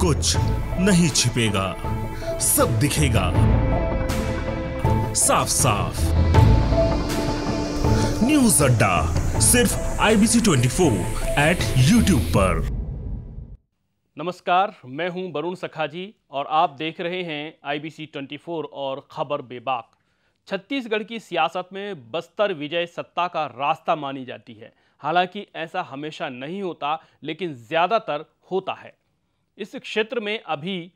कुछ नहीं छिपेगा, सब दिखेगा साफ साफ। न्यूज अड्डा सिर्फ IBC 24 एट YouTube पर। नमस्कार, मैं हूं वरुण सखाजी और आप देख रहे हैं IBC 24 और खबर बेबाक। छत्तीसगढ़ की सियासत में बस्तर विजय सत्ता का रास्ता मानी जाती है। हालांकि ऐसा हमेशा नहीं होता, लेकिन ज्यादातर होता है। इस क्षेत्र में अभी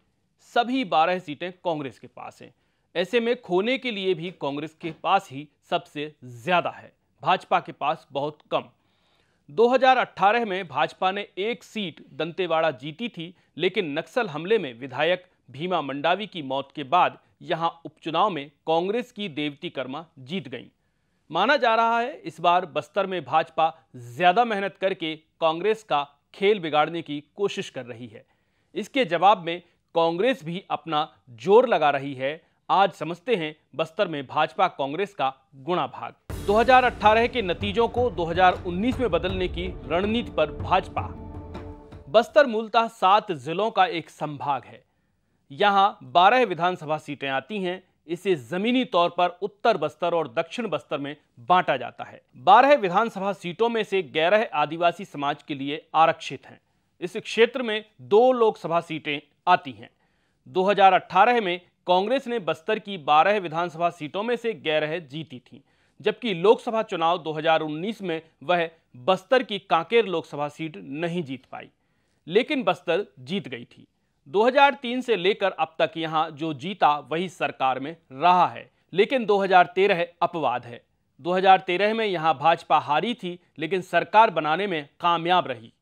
सभी 12 सीटें कांग्रेस के पास हैं। ऐसे में खोने के लिए भी कांग्रेस के पास ही सबसे ज्यादा है, भाजपा के पास बहुत कम। 2018 में भाजपा ने एक सीट दंतेवाड़ा जीती थी, लेकिन नक्सल हमले में विधायक भीमा मंडावी की मौत के बाद यहां उपचुनाव में कांग्रेस की देवती कर्मा जीत गईं। माना जा रहा है इस बार बस्तर में भाजपा ज्यादा मेहनत करके कांग्रेस का खेल बिगाड़ने की कोशिश कर रही है। इसके जवाब में कांग्रेस भी अपना जोर लगा रही है। आज समझते हैं बस्तर में भाजपा कांग्रेस का गुणा भाग। 2018 के नतीजों को 2019 में बदलने की रणनीति पर भाजपा। बस्तर मूलतः 7 जिलों का एक संभाग है। यहां 12 विधानसभा सीटें आती हैं। इसे जमीनी तौर पर उत्तर बस्तर और दक्षिण बस्तर में बांटा जाता है। 12 विधानसभा सीटों में से 11 आदिवासी समाज के लिए आरक्षित हैं। इस क्षेत्र में 2 लोकसभा सीटें आती हैं। 2018 में कांग्रेस ने बस्तर की 12 विधानसभा सीटों में से 11 जीती थी, जबकि लोकसभा चुनाव 2019 में वह बस्तर की कांकेर लोकसभा सीट नहीं जीत पाई, लेकिन बस्तर जीत गई थी। 2003 से लेकर अब तक यहां जो जीता वही सरकार में रहा है, लेकिन 2013 अपवाद है। 2013 में यहां भाजपा हारी थी, लेकिन सरकार बनाने में कामयाब रही।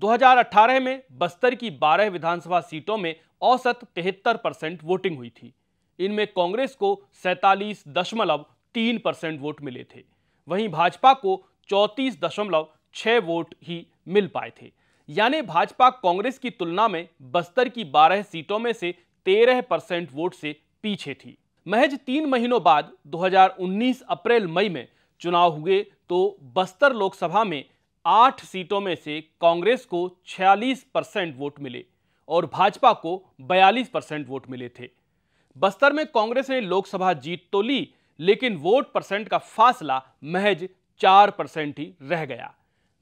2018 में बस्तर की 12 विधानसभा सीटों में औसत 73% वोटिंग हुई थी। इनमें कांग्रेस को 47.3% वोट मिले थे, वहीं भाजपा को 34.6 वोट ही मिल पाए थे। यानी भाजपा कांग्रेस की तुलना में बस्तर की 12 सीटों में से 13% वोट से पीछे थी। महज 3 महीनों बाद 2019 अप्रैल मई में चुनाव हुए तो बस्तर लोकसभा में 8 सीटों में से कांग्रेस को 46% वोट मिले और भाजपा को 42% वोट मिले थे। बस्तर में कांग्रेस ने लोकसभा जीत तो ली, लेकिन वोट परसेंट का फासला महज 4% ही रह गया।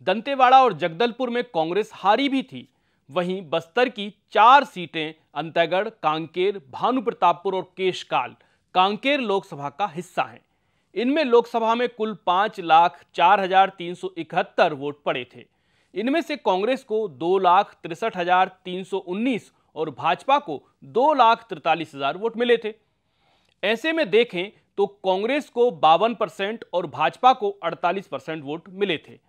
दंतेवाड़ा और जगदलपुर में कांग्रेस हारी भी थी। वहीं बस्तर की 4 सीटें अंतागढ़, कांकेर, भानुप्रतापपुर और केशकाल कांकेर लोकसभा का हिस्सा हैं। इनमें लोकसभा में कुल 5,04,371 वोट पड़े थे। इनमें से कांग्रेस को 2,63,319 और भाजपा को 2,43,000 वोट मिले थे। ऐसे में देखें तो कांग्रेस को 52% और भाजपा को 48% वोट मिले थे।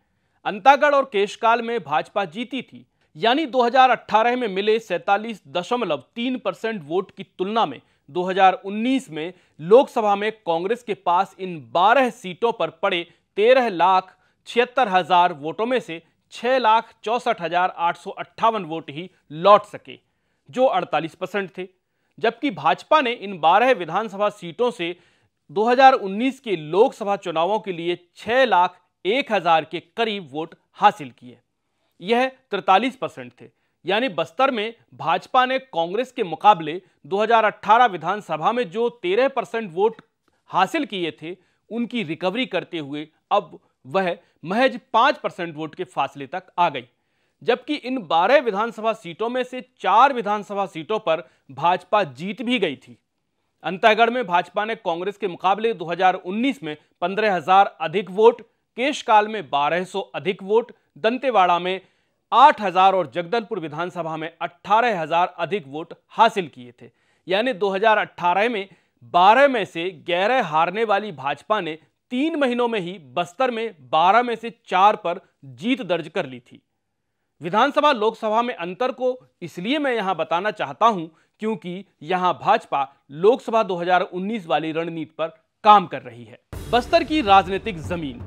अंतागढ़ और केशकाल में भाजपा जीती थी। यानी 2018 में मिले 47.3% वोट की तुलना में 2019 में लोकसभा में कांग्रेस के पास इन 12 सीटों पर पड़े 13,76,000 वोटों में से 6,64,858 वोट ही लौट सके, जो 48% थे। जबकि भाजपा ने इन 12 विधानसभा सीटों से 2019 के लोकसभा चुनावों के लिए 6,01,000 के करीब वोट हासिल किए। यह 43% थे। यानी बस्तर में भाजपा ने कांग्रेस के मुकाबले 2018 विधानसभा में जो 13% वोट हासिल किए थे, उनकी रिकवरी करते हुए अब वह महज 5% वोट के फासले तक आ गई। जबकि इन 12 विधानसभा सीटों में से 4 विधानसभा सीटों पर भाजपा जीत भी गई थी। अंतागढ़ में भाजपा ने कांग्रेस के मुकाबले 2019 में 15,000 अधिक वोट, केशकाल में 1,200 अधिक वोट, दंतेवाड़ा में 8,000 और जगदलपुर विधानसभा में 18,000 अधिक वोट हासिल किए थे। यानी 2018 में 12 में से 11 हारने वाली भाजपा ने 3 महीनों में ही बस्तर में 12 में से 4 पर जीत दर्ज कर ली थी। विधानसभा लोकसभा में अंतर को इसलिए मैं यहां बताना चाहता हूं क्योंकि यहां भाजपा लोकसभा 2019 वाली रणनीति पर काम कर रही है। बस्तर की राजनीतिक जमीन।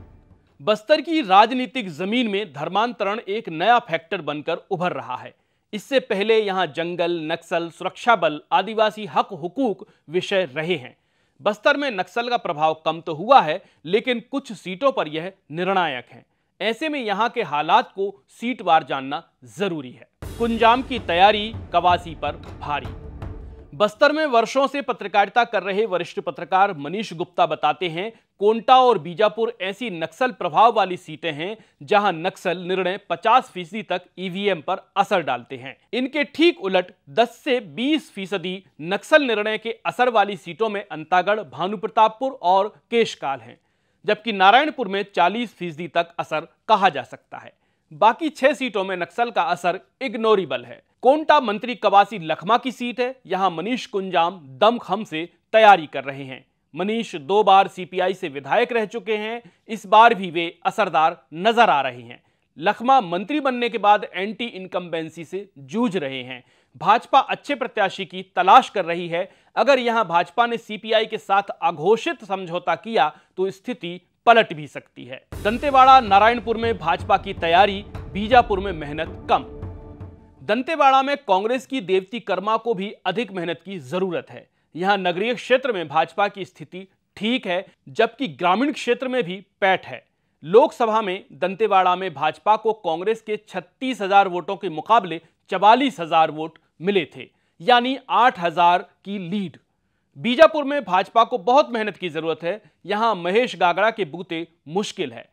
बस्तर की राजनीतिक जमीन में धर्मांतरण एक नया फैक्टर बनकर उभर रहा है। इससे पहले यहां जंगल, नक्सल, सुरक्षा बल, आदिवासी हक हुकूक विषय रहे हैं। बस्तर में नक्सल का प्रभाव कम तो हुआ है, लेकिन कुछ सीटों पर यह निर्णायक है। ऐसे में यहां के हालात को सीटवार जानना जरूरी है। कुंजाम की तैयारी कवासी पर भारी। बस्तर में वर्षों से पत्रकारिता कर रहे वरिष्ठ पत्रकार मनीष गुप्ता बताते हैं, कोंटा और बीजापुर ऐसी नक्सल प्रभाव वाली सीटें हैं जहां नक्सल निर्णय 50% तक ईवीएम पर असर डालते हैं। इनके ठीक उलट 10 से 20% नक्सल निर्णय के असर वाली सीटों में अंतागढ़, भानुप्रतापपुर और केशकाल हैं, जबकि नारायणपुर में 40% तक असर कहा जा सकता है। बाकी 6 सीटों में नक्सल का असर इग्नोरेबल है। कोंटा मंत्री कवासी लखमा की सीट है। यहां मनीष कुंजाम दमखम से तैयारी कर रहे हैं। मनीष 2 बार सीपीआई से विधायक रह चुके हैं। इस बार भी वे असरदार नजर आ रहे हैं। लखमा मंत्री बनने के बाद एंटी इनकम्बेंसी से जूझ रहे हैं। भाजपा अच्छे प्रत्याशी की तलाश कर रही है। अगर यहां भाजपा ने सीपीआई के साथ अघोषित समझौता किया तो स्थिति पलट भी सकती है। दंतेवाड़ा, नारायणपुर में भाजपा की तैयारी, बीजापुर में मेहनत कम। दंतेवाड़ा में कांग्रेस की देवती कर्मा को भी अधिक मेहनत की जरूरत है। यहां नगरीय क्षेत्र में भाजपा की स्थिति ठीक है, जबकि ग्रामीण क्षेत्र में भी पैठ है। लोकसभा में दंतेवाड़ा में भाजपा को कांग्रेस के 36,000 वोटों के मुकाबले 44,000 वोट मिले थे, यानी 8,000 की लीड। बीजापुर में भाजपा को बहुत मेहनत की जरूरत है। यहां महेश गागड़ा के बूते मुश्किल है।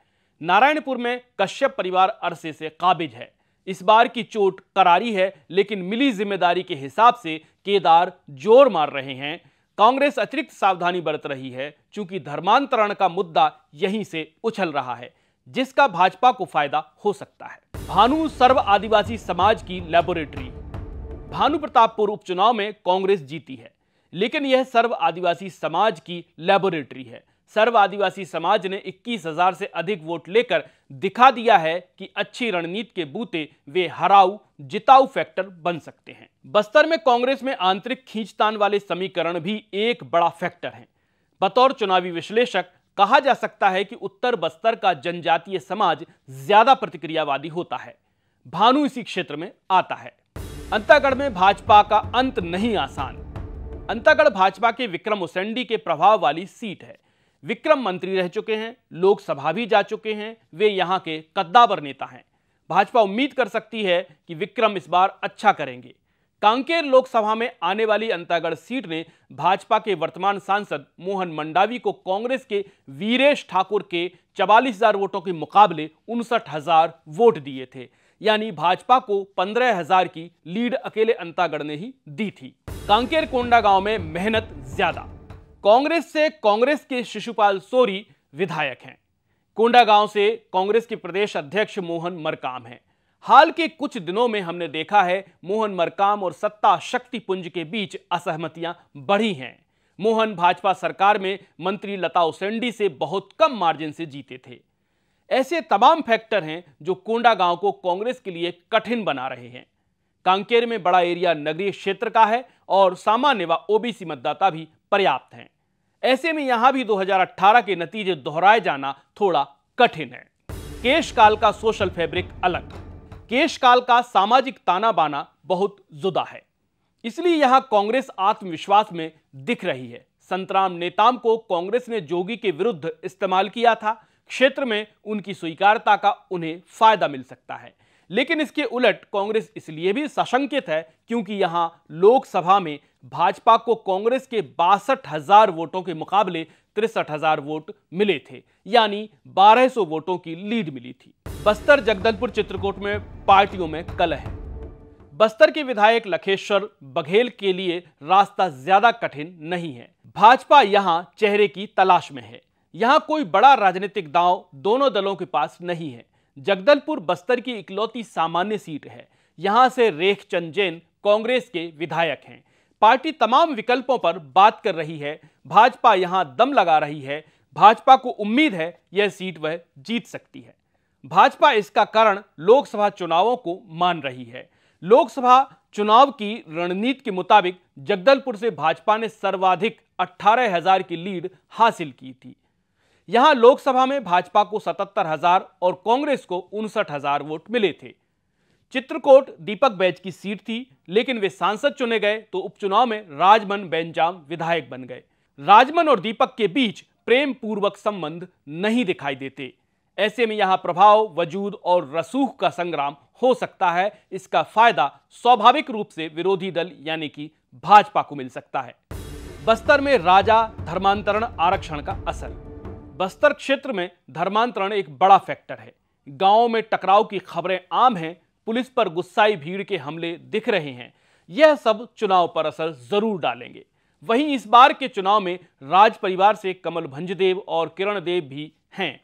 नारायणपुर में कश्यप परिवार अरसे से काबिज है। इस बार की चोट करारी है, लेकिन मिली जिम्मेदारी के हिसाब से केदार जोर मार रहे हैं। कांग्रेस अतिरिक्त सावधानी बरत रही है, चूंकि धर्मांतरण का मुद्दा यहीं से उछल रहा है, जिसका भाजपा को फायदा हो सकता है। भानु सर्व आदिवासी समाज की लेबोरेटरी। भानुप्रतापपुर उपचुनाव में कांग्रेस जीती है, लेकिन यह सर्व आदिवासी समाज की लेबोरेटरी है। सर्व आदिवासी समाज ने 21,000 से अधिक वोट लेकर दिखा दिया है कि अच्छी रणनीति के बूते वे हराऊ जिताऊ फैक्टर बन सकते हैं। बस्तर में कांग्रेस में आंतरिक खींचतान वाले समीकरण भी एक बड़ा फैक्टर हैं। बतौर चुनावी विश्लेषक कहा जा सकता है कि उत्तर बस्तर का जनजातीय समाज ज्यादा प्रतिक्रियावादी होता है। भानु इसी क्षेत्र में आता है। अंतागढ़ में भाजपा का अंत नहीं आसान। अंतागढ़ भाजपा के विक्रम उसेंडी के प्रभाव वाली सीट है। विक्रम मंत्री रह चुके हैं, लोकसभा भी जा चुके हैं। वे यहां के कद्दावर नेता हैं। भाजपा उम्मीद कर सकती है कि विक्रम इस बार अच्छा करेंगे। कांकेर लोकसभा में आने वाली अंतागढ़ सीट ने भाजपा के वर्तमान सांसद मोहन मंडावी को कांग्रेस के वीरेश ठाकुर के 44,000 वोटों के मुकाबले 59,000 वोट दिए थे, यानी भाजपा को 15,000 की लीड अकेले अंतागढ़ ने ही दी थी। कांकेर कोंडा गांव में मेहनत ज्यादा। कांग्रेस से कांग्रेस के शिशुपाल सोरी विधायक हैं। कोंडा गांव से कांग्रेस के प्रदेश अध्यक्ष मोहन मरकाम हैं। हाल के कुछ दिनों में हमने देखा है मोहन मरकाम और सत्ता शक्ति पुंज के बीच असहमतियां बढ़ी हैं। मोहन भाजपा सरकार में मंत्री लता उसेंडी से बहुत कम मार्जिन से जीते थे। ऐसे तमाम फैक्टर हैं जो कोंडा गांव को कांग्रेस के लिए कठिन बना रहे हैं। कांकेर में बड़ा एरिया नगरीय क्षेत्र का है और सामान्य व ओबीसी मतदाता भी पर्याप्त हैं। ऐसे में यहां भी 2018 के नतीजे दोहराए जाना थोड़ा कठिन है। केशकाल का सोशल फैब्रिक अलग। केशकाल का सामाजिक ताना बाना बहुत जुदा है, इसलिए यहां कांग्रेस आत्मविश्वास में दिख रही है। संतराम नेताम को कांग्रेस ने जोगी के विरुद्ध इस्तेमाल किया था। क्षेत्र में उनकी स्वीकार्यता का उन्हें फायदा मिल सकता है, लेकिन इसके उलट कांग्रेस इसलिए भी सशंकित है क्योंकि यहां लोकसभा में भाजपा को कांग्रेस के 62,000 वोटों के मुकाबले 63,000 वोट मिले थे, यानी 1200 वोटों की लीड मिली थी। बस्तर, जगदलपुर, चित्रकूट में पार्टियों में कलह है। बस्तर के विधायक लखेश्वर बघेल के लिए रास्ता ज्यादा कठिन नहीं है। भाजपा यहां चेहरे की तलाश में है। यहां कोई बड़ा राजनीतिक दांव दोनों दलों के पास नहीं है। जगदलपुर बस्तर की इकलौती सामान्य सीट है। यहां से रेख चंद जैन कांग्रेस के विधायक हैं। पार्टी तमाम विकल्पों पर बात कर रही है। भाजपा यहां दम लगा रही है। भाजपा को उम्मीद है यह सीट वह जीत सकती है। भाजपा इसका कारण लोकसभा चुनावों को मान रही है। लोकसभा चुनाव की रणनीति के मुताबिक जगदलपुर से भाजपा ने सर्वाधिक 18,000 की लीड हासिल की थी। यहां लोकसभा में भाजपा को 77,000 और कांग्रेस को 59,000 वोट मिले थे। चित्रकूट दीपक बैज की सीट थी, लेकिन वे सांसद चुने गए तो उपचुनाव में राजमन बेंजाम विधायक बन गए। राजमन और दीपक के बीच प्रेम पूर्वक संबंध नहीं दिखाई देते। ऐसे में यहां प्रभाव, वजूद और रसूख का संग्राम हो सकता है। इसका फायदा स्वाभाविक रूप से विरोधी दल यानी कि भाजपा को मिल सकता है। बस्तर में राजा धर्मांतरण आरक्षण का असर। बस्तर क्षेत्र में धर्मांतरण एक बड़ा फैक्टर है। गांवों में टकराव की खबरें आम हैं, पुलिस पर गुस्साई भीड़ के हमले दिख रहे हैं। यह सब चुनाव पर असर जरूर डालेंगे। वहीं इस बार के चुनाव में राज परिवार से कमल भंजदेव और किरण देव भी हैं।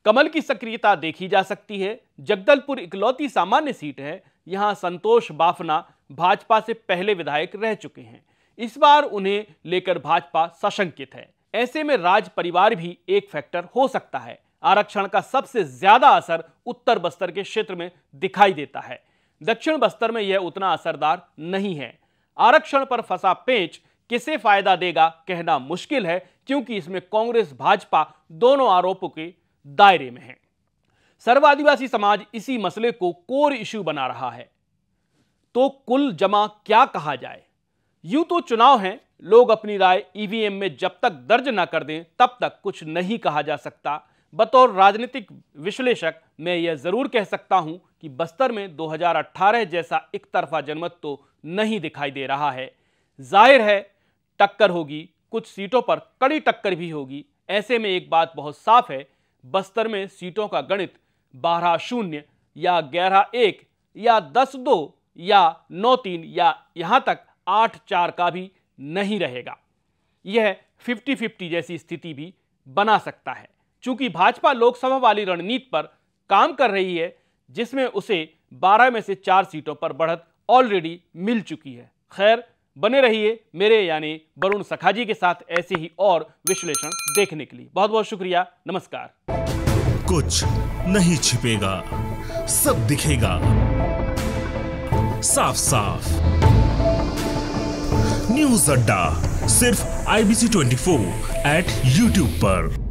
कमल की सक्रियता देखी जा सकती है। जगदलपुर इकलौती सामान्य सीट है। यहां संतोष बाफना भाजपा से पहले विधायक रह चुके हैं। इस बार उन्हें लेकर भाजपा सशंकित है। ऐसे में राज परिवार भी एक फैक्टर हो सकता है। आरक्षण का सबसे ज्यादा असर उत्तर बस्तर के क्षेत्र में दिखाई देता है। दक्षिण बस्तर में यह उतना असरदार नहीं है। आरक्षण पर फंसा पेंच किसे फायदा देगा कहना मुश्किल है, क्योंकि इसमें कांग्रेस भाजपा दोनों आरोपों के दायरे में है। सर्व आदिवासी समाज इसी मसले को कोर इश्यू बना रहा है। तो कुल जमा क्या कहा जाए? यूं तो चुनाव है, लोग अपनी राय ईवीएम में जब तक दर्ज न कर दें तब तक कुछ नहीं कहा जा सकता। बतौर राजनीतिक विश्लेषक मैं यह जरूर कह सकता हूं कि बस्तर में 2018 जैसा एक तरफा जनमत तो नहीं दिखाई दे रहा है। जाहिर है टक्कर होगी, कुछ सीटों पर कड़ी टक्कर भी होगी। ऐसे में एक बात बहुत साफ है, बस्तर में सीटों का गणित 12-0 या 11-1 या 10-2 या 9-3 या यहां तक 8-4 का भी नहीं रहेगा। यह 50-50 जैसी स्थिति भी बना सकता है। चूंकि भाजपा लोकसभा वाली रणनीति पर काम कर रही है, जिसमें उसे 12 में से 4 सीटों पर बढ़त ऑलरेडी मिल चुकी है। खैर, बने रहिए मेरे यानी वरुण सखाजी के साथ ऐसे ही और विश्लेषण देखने के लिए। बहुत बहुत शुक्रिया। नमस्कार। कुछ नहीं छिपेगा, सब दिखेगा साफ साफ। न्यूज़ अड्डा सिर्फ IBC 24 @ YouTube पर।